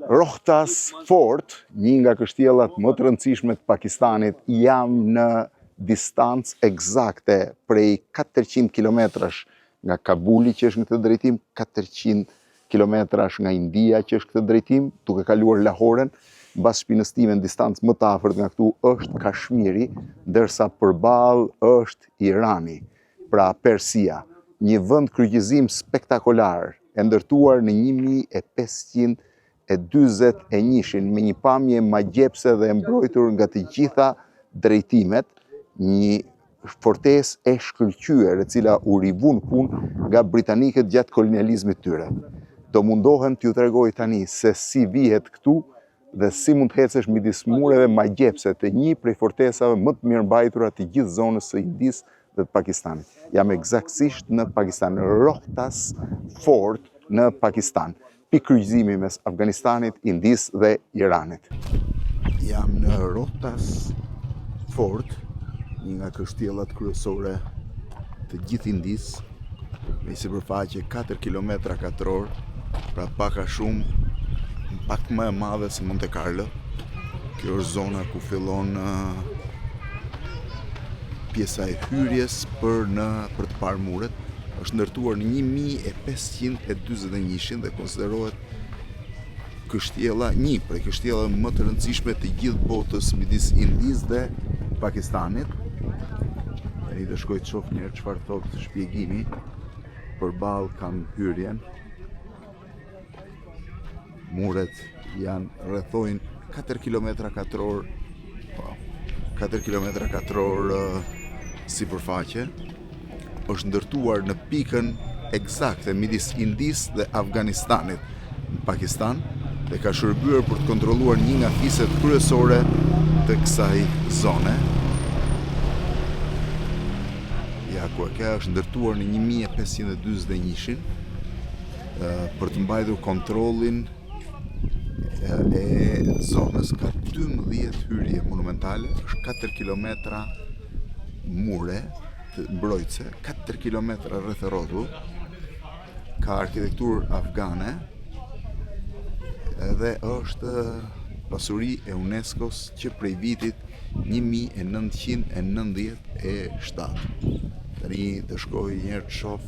Rohtas Fort, një nga kështjellat më të rëndësishme të Pakistanit, jam në distancë eksakte prej 400 kilometrash nga Kabuli që është në këtë drejtim, 400 kilometrash nga India që është këtë drejtim, duke kaluar Lahoren, mbas shpinës time në distancë më të afërt nga këtu është Kashmiri, ndërsa përballë është Irani, pra Persia, një vend kryqëzim spektakolar, e ndërtuar në 1541 me një pamje magjepse dhe mbrojtur nga të gjitha drejtimet, një fortesë e shkëlqyer, e cila u rivun punë nga britanikët gjatë kolonializmit tyre. Do mundohem t'ju tregoj tani se si vihet këtu dhe si mund të hecesh midis mureve magjepse të një prej fortesave më të mirëmbajtura të gjithë zonës së Indisë dhe të Pakistanit. Jam eksaktësisht në Pakistan, Rohtas Fort në Pakistan, pikë kryqëzimi mes Afganistanit, Indisë dhe Iranit. Jam në Rohtas Fort, një nga kështjellat kryesore të gjithë Indisë, me sipërfaqe 4 kilometra katror, pra pak a shumë, pak më e madhe se Monte Carlo. Kjo është zona ku fillon pjesa e hyrjes për të parë muret. Është ndërtuar në 1541 dhe konsiderohet një prej kështjellave më të rëndësishme të gjithë botës midis Indisë dhe Pakistanit. Tani do shkoj të shoh një çfarë thotë shpjegimi. Përballë kam hyrjen. Muret rrethojnë 4 kilometra katror, 4 kilometra katror sipërfaqe. Është ndërtuar në pikën eksakte midis Indisë dhe Afganistanit në Pakistan dhe ka shërbyer për të kontrolluar një nga fiset kryesore të kësaj zone. Ja ku kjo është ndërtuar në 1541 për të mbajtur kontrollin e zonës. Ka 12 hyrje monumentale, është 4 kilometra mure të mbrojtëse, 4 kilometra rreth e rrotull, ka arkitekturë afgane dhe është pasuri e UNESCO-s që prej vitit 1997. Tani të shkoj një të shoh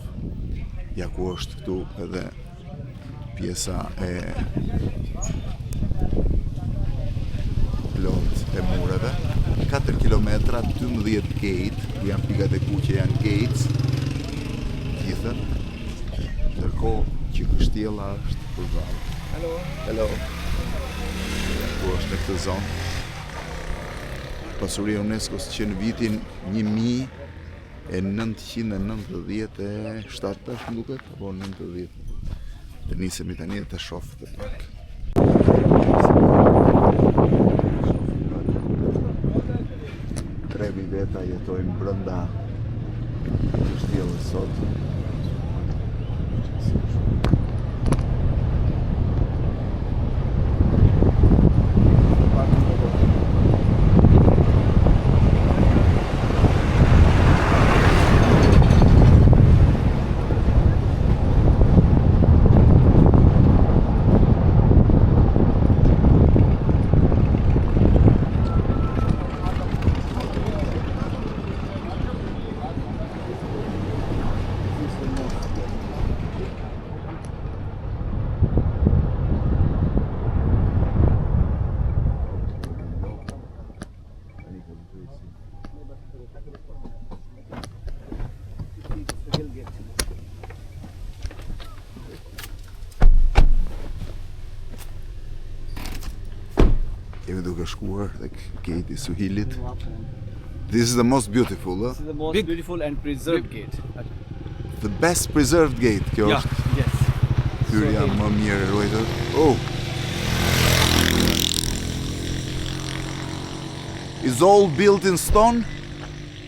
ja ku është këtu edhe pjesa e plot e mureve. 4 kilometra, 12 gate, janë pikat e kuqe, janë gates, gjithën, ndërkohë që kështjella është përballë. Hello. Ku është në këtë zonë? Pasuria e UNESCO-s që në vitin 1997 tash më duket, apo 90. Të nisemi tani të shoh të pak. Trevi veta jetojnë brenda kështjellës sot. Kemi duke shkuar tek gate I Suhilit. This is the most beautiful, huh? This is the most beautiful and preserved gate. The best preserved gate, kjo është. Yes. Hyrja më mirë e ruajtur. Oh. Is all built in stone?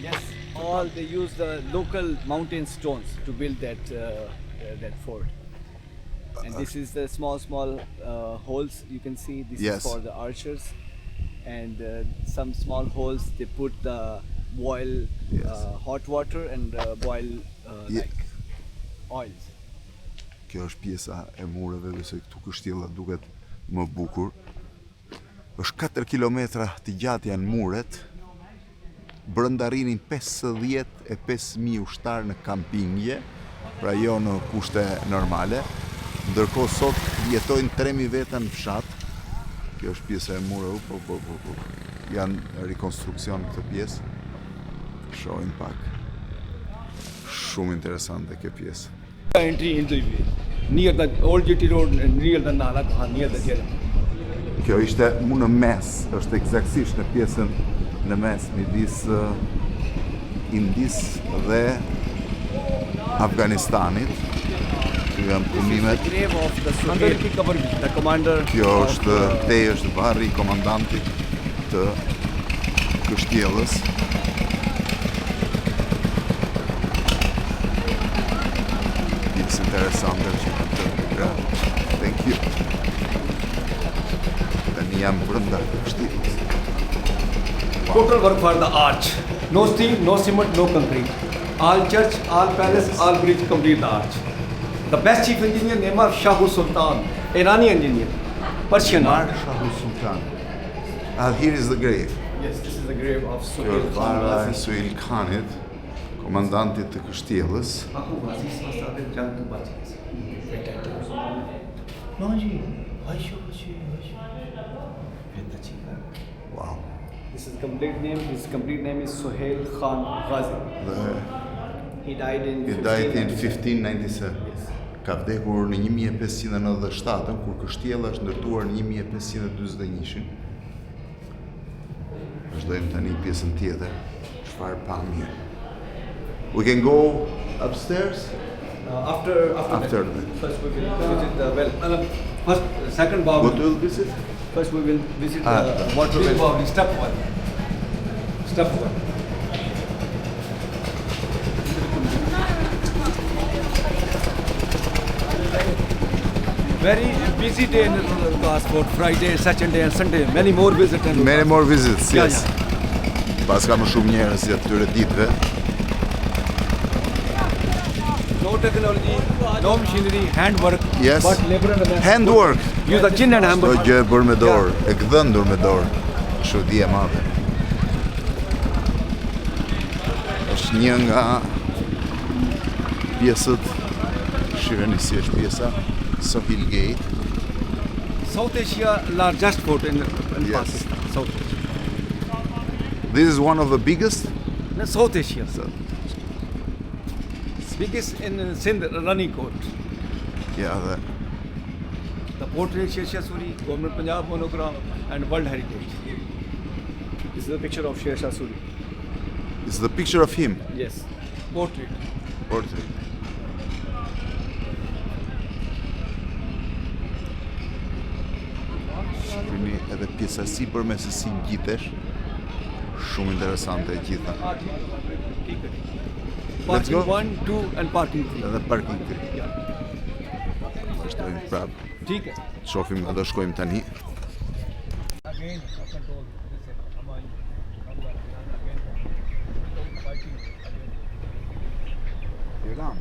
Yes. All they use the local mountain stones to build that fort. And this is the small holes you can see. This is for the archers, and some small holes they put the boil hot water and boil like oils. Kjo është pjesa e mureve, dhe se këtu kështjella duket më bukur. Është 4 kilometra të gjatë janë muret. Brenda rrinin 55.000 ushtarë në kampingje, pra jo në kushte normale. Ndërkohë sot jetojnë 3.000 veta në fshat. Kjo është pjesa e mureve, po. Janë rekonstruksion këtë pjesë. Shohim pak. Shumë interesante kjo pjesë. Entry into near the old GT road and near the Nala Khan, near the jail. Kjo ishte mu në mes, është eksaktësisht në pjesën në mes midis Indis dhe Afganistanit. Këtu janë punimet. Kjo është është varri I komandantit të kështjellës. It's interesante që këtë. Thank you. Tani jam brenda kështjellës. Total work for the arch. No steel, no cement, no concrete. All church, all palace, all bridge complete the arch. The best chief engineer name of Shahu Sultan, Irani engineer, Persian. Shahu Sultan. And here is the grave. Yes, this is the grave of Kjo Suhail vara e Khan. Suhail Khanit, komandantit të kështjellës. Wow. This is complete name. His complete name is Suhail Khan Ghazi. He died in 1597. Yes. Ka vdekur në 1597, kur kështjella është ndërtuar në 1541. Vazhdojmë tani pjesën tjetër. Çfarë pamje. We can go upstairs? After After that. that. First we will visit the well. Second What Babu. will visit? First we will visit Ah, the water big well. Step one. Step one. Very busy day in Passport. Friday, Saturday and Sunday. Many more visitors. Many more visits, Yeah, yes. Pas ka më shumë njerëz gjatë këtyre ditëve. No technology, no machinery, handwork. Yes. But labor and the Handwork. Use the chin and hammer. Çdo gjë e bërë me dorë, e gdhëndur me dorë. Është di e madhe. Është një nga pjesët, shiheni si është pjesa, Sohail Gate. South Asia largest fort in Yes. Pakistan. South Asia. This is one of the biggest. No, South Asia. So, Biggest in Sindh, Rani Court. yeah, The portrait Sher Shah Suri, Government Punjab monogram and World Heritage. This is a picture of Sher Shah Suri. it's the picture of him. Yes. Portrait. Portrait. Shikoni edhe pjesa sipërme se si ngjitesh. Shumë interesante e gjitha. Let's Parking go. 1, 2 and parking 3. Edhe parking 3. Yeah. Vazhdojmë prapë. ठीक है. Shohim edhe shkojmë tani. Again, control. Iran.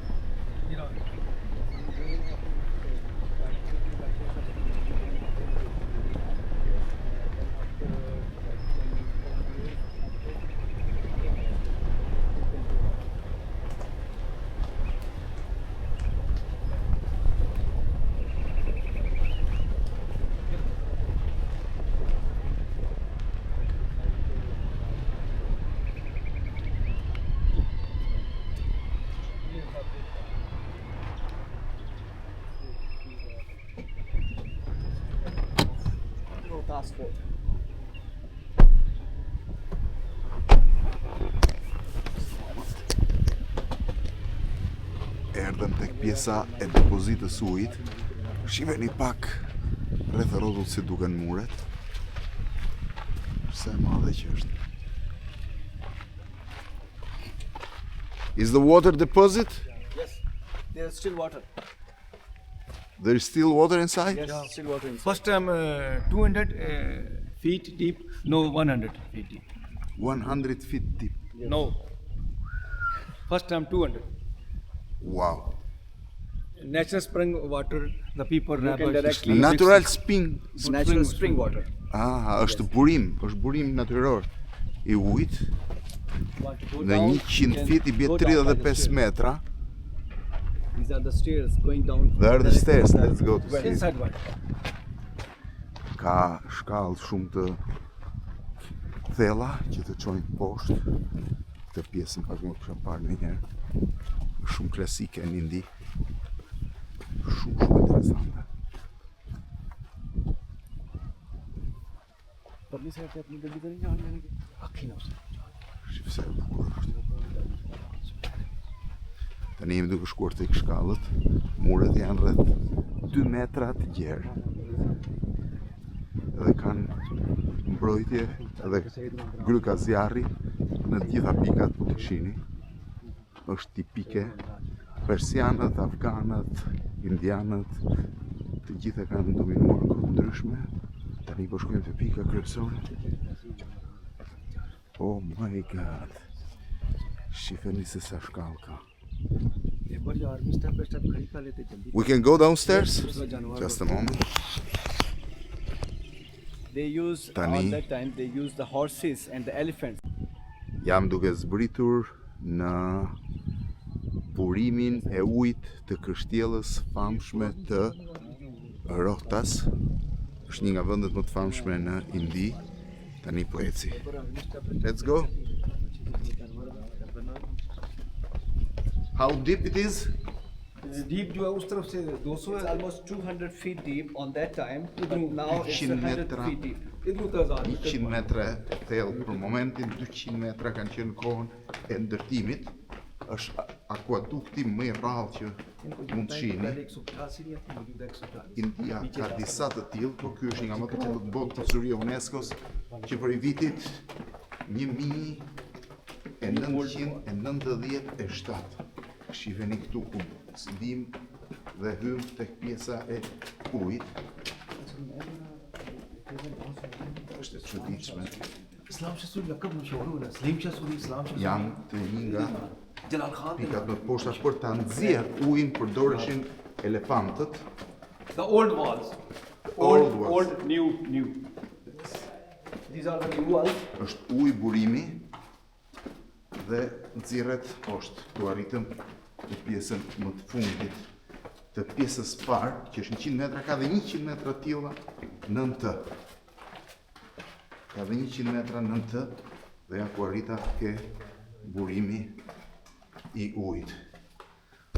Passport. Erdhëm tek pjesa e depozitës ujit. Shiheni pak rreth rrotullt si duken muret. Sa e madhe që është. Is the water deposit? Yes. There's still water. There is still water inside? Yes, still water inside. First time 200 feet deep, no 100 feet deep. 100 feet deep. No. First time 200. Wow. natural spring water, the people Natural spring. Natural spring water. Është burim natyror I ujit. Në 100 feet I bie 35 metra. These are the stairs going down. There are the stairs. Let's go to see. Inside one. Ka shkallë shumë të thella që të çojnë poshtë. Këtë pjesën pak më kisha parë ndonjëherë. Shumë klasike në Indi. Shumë interesante. Shifse e bukur është. Tani jemi duke shkuar tek shkallët. Muret janë rreth 2 metra të gjerë. Dhe kanë mbrojtje edhe gryka zjarri në të gjitha pikat po të shihni. Është tipike. Persianët, afganët, indianët, të gjitha kanë dominuar kohë të ndryshme. Tani po shkojmë te pika kryesore. Oh my god. Shifeni se sa shkallë ka. We can go downstairs? Just a moment. They use at that time they use the horses and the elephants. Jam duke zbritur në burimin e ujit të kështjellës famshme të Rohtas. Është një nga vendet më të famshme në Indi. Tani po eci. Let's go. How deep it is? Deep जो है उस तरफ से 200 is almost 200 feet deep on that time, but now it's 100 feet deep. 100 metra e thellë për momentin, 200 metra kanë qenë kohën e ndërtimit. Është akuadukti më I rrallë që mund të shihni. India ka disa të tillë, por ky është një nga më të cilët botë pasuria UNESCO-s që për vitit 1997. Shiheni këtu ku ndim dhe hym tek pjesa e ujit. Është e çuditshme. Janë të një nga pikat më të poshta për ta nxjerrë ujin përdoreshin elefantët. The old walls. Old, new. These are the new walls. Është uji burimi dhe nxirret poshtë. Tu arritëm në pjesën më të fundit të pjesës parë, që është 100 metra, ka dhe 100 metra tilla nën të. Ka dhe 100 metra nën të dhe ja ku arrita ke burimi I ujit.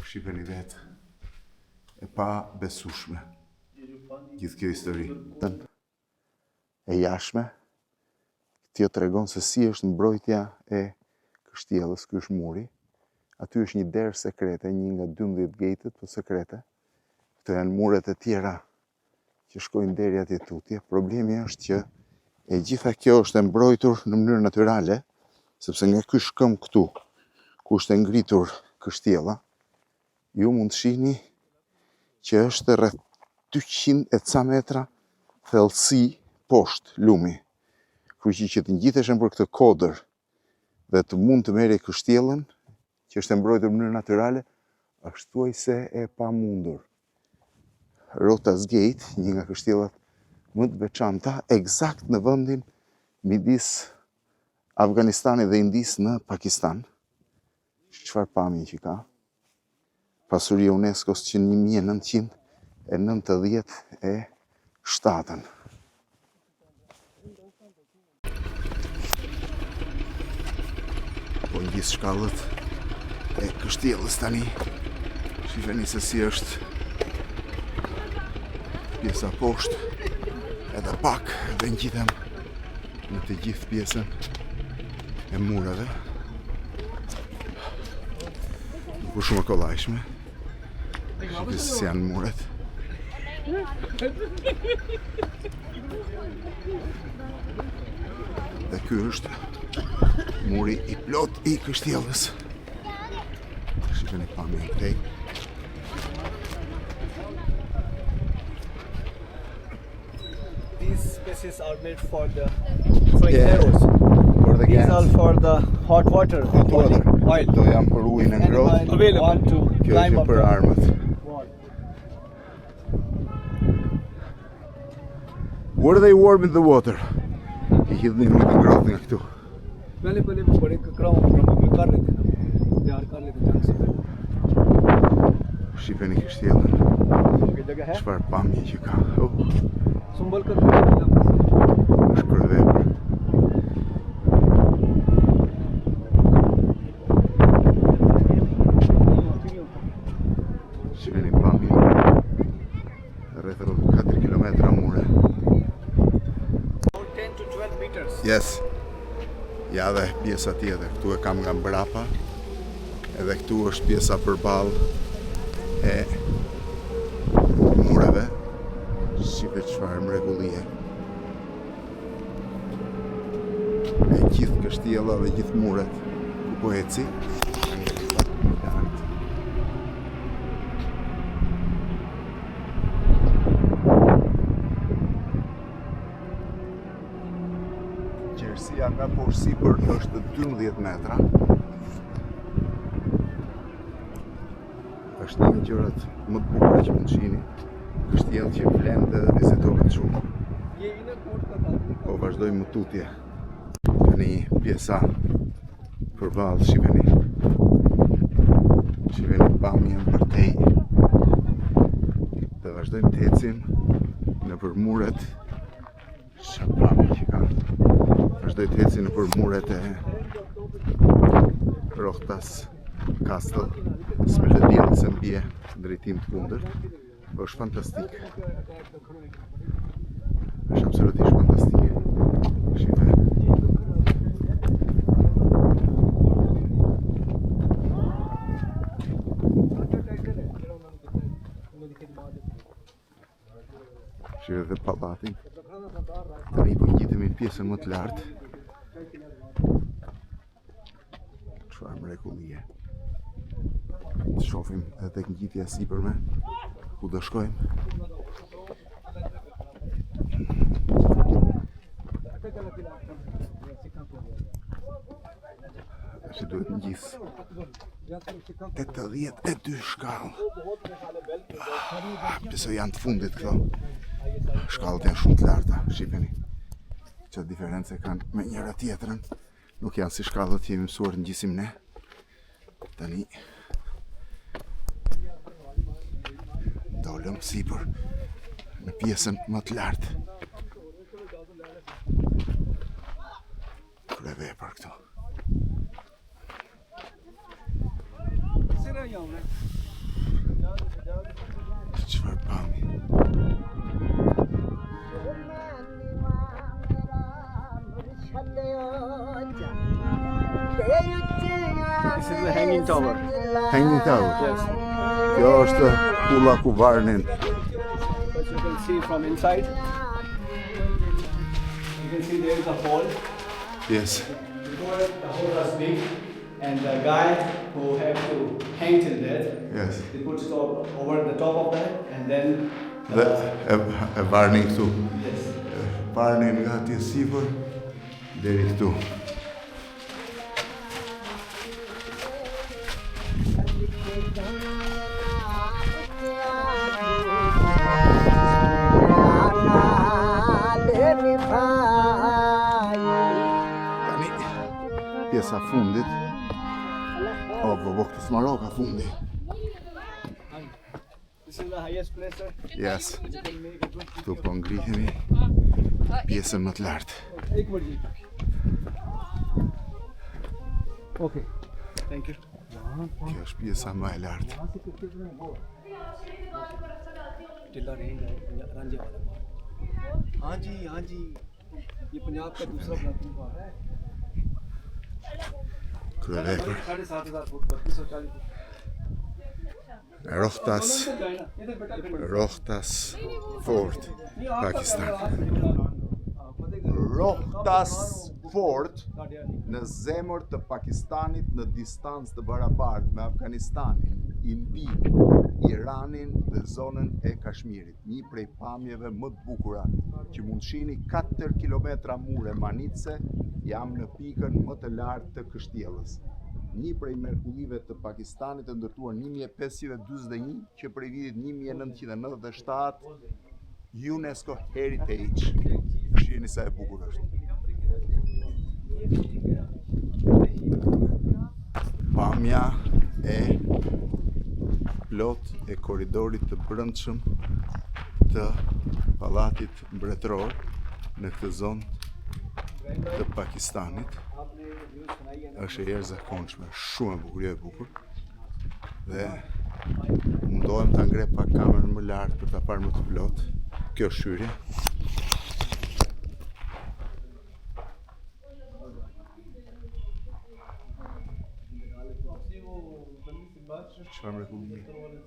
Shiheni vetë. E pa besueshme. Gjithë kjo histori. E jashtme. Kjo tregon se si është mbrojtja e kështjellës, ky është muri. Aty është një derë sekrete, një nga 12 gatet po sekrete. Këto janë muret e tjera që shkojnë deri atje tutje. Problemi është që e gjitha kjo është e mbrojtur në mënyrë natyrale, sepse nga ky shkëm këtu, ku është e ngritur kështjella, ju mund të shihni që është rreth 200 e ca metra thellësi poshtë lumi. Kështu që të ngjiteshin për këtë kodër dhe të mund të merrë kështjellën, që është e mbrojtur në mënyrë natyrale, është thuajse e pamundur. Rohtas Gate, një nga kështjellat më të veçanta, eksakt në vendin midis Afganistanit dhe Indisë në Pakistan. Çfarë pamje që ka? Pasuria UNESCO-s që 1997. Po gjithë shkallët e kështjellës tani. Shiheni se si është pjesa poshtë, edhe pak dhe ngjitem në të gjithë pjesën e murave. Nuk është shumë e kollajshme. Shihni se si janë muret. Dhe ky është muri I plot I kështjellës. Shiheni pamjen këtej. These spaces are made for the arrows. For the These gas. are for the hot water. Hot water. Oil. Këto janë për ujin e ngrohtë. Want to Kjo climb është up për the armët. wall. Where are they warming the water? I hidhnin me të ngrohtë nga këtu. पहले बड़े ककड़ाओं में कर लेते हैं, तैयार कर लेते हैं से Shifeni kështjellën. Çfarë pamje që ka. संभल कर Është kryevepër. Shifeni pamje. Rreth 4 kilometra mure. 10 to 12 meters. Yes. Ja dhe pjesa tjetër, këtu e kam nga mbrapa, edhe këtu është pjesa përballë e mureve. Shipe çfarë mrekullie. E gjithë kështjella dhe gjithë muret ku po eci. Gjerësia nga porsipër është 12 metra. Është një nga gjërat më të bukura që mund shihni. Kështjellë që flenë dhe vizitohet shumë. Po vazhdojmë më tutje. Tani pjesa përballë, shiheni. Shiheni pamjen përtej. Dhe vazhdojmë të ecim nëpër muret. Çfarë pamje që ka. Vazhdoj të eci nëpër muret e Rohtas Castle, s'me lë dielli se mbie drejtim të kundërt. Është fantastik. Është absolutisht fantastik. Shife. Shife dhe pallatin. Tani po ngjitemi në pjesën më të lartë. Çfarë mrekullie. Të shohim edhe tek ngjitja sipërme ku do shkojmë. Tash duhet ngjis 82 shkallë. Pse janë të fundit këto. Shkallët janë shumë të larta, shiheni. Çfarë diferencë kanë me njëra tjetrën. Nuk janë si shkallët që jemi mësuar të ngjisim ne. Tani dolëm sipër në pjesën më të lartë. Kryevepër këtu. Çfarë pamje. This is the hanging tower. Hanging tower. Yes. Kjo është kulla ku varnin. As you can see from inside, you can see there is a hole. Yes. Before the hole was big, and the guy who had to hang till that, Yes. they put stop over the top of that, and then Dhe e varnin këtu. yes. Varnin nga atje sipër deri këtu. Tani pjesa fundit. Po këtë smaroka fundi. This is the highest place, sir. Yes. Këtu po ngrihemi pjesën më të lartë. एक मिनट जी. Okay. Thank you. Kjo është pjesa më e lartë. टिल्ला रेंज है रांझे वाला. हाँ जी ये पंजाब का दूसरा प्लेटफॉर्म है. Kryevepër. 7,500 फुट 340 foot. Rohtas Fort, Pakistan. Rohtas Fort në zemër të Pakistanit në distancë të barabartë me Afganistanin, Indinë, Iranin dhe zonën e Kashmirit. Një prej pamjeve më të bukura që mund shihni 4 kilometra mure manitse, jam në pikën më të lartë të kështjellës. Një prej mrekullive të Pakistanit të ndërtuar 1541 që prej vitit 1997 UNESCO Heritage. shihni sa e bukur është. Pamja e plot e korridorit të brendshëm të pallatit mbretëror në këtë zonë të Pakistanit është e jashtëzakonshme, shumë e bukur, e bukur. Dhe mundohem ta ngre pak kamerën më lart për ta parë më të plot. Kjo shyrje. Çfarë mrekullie.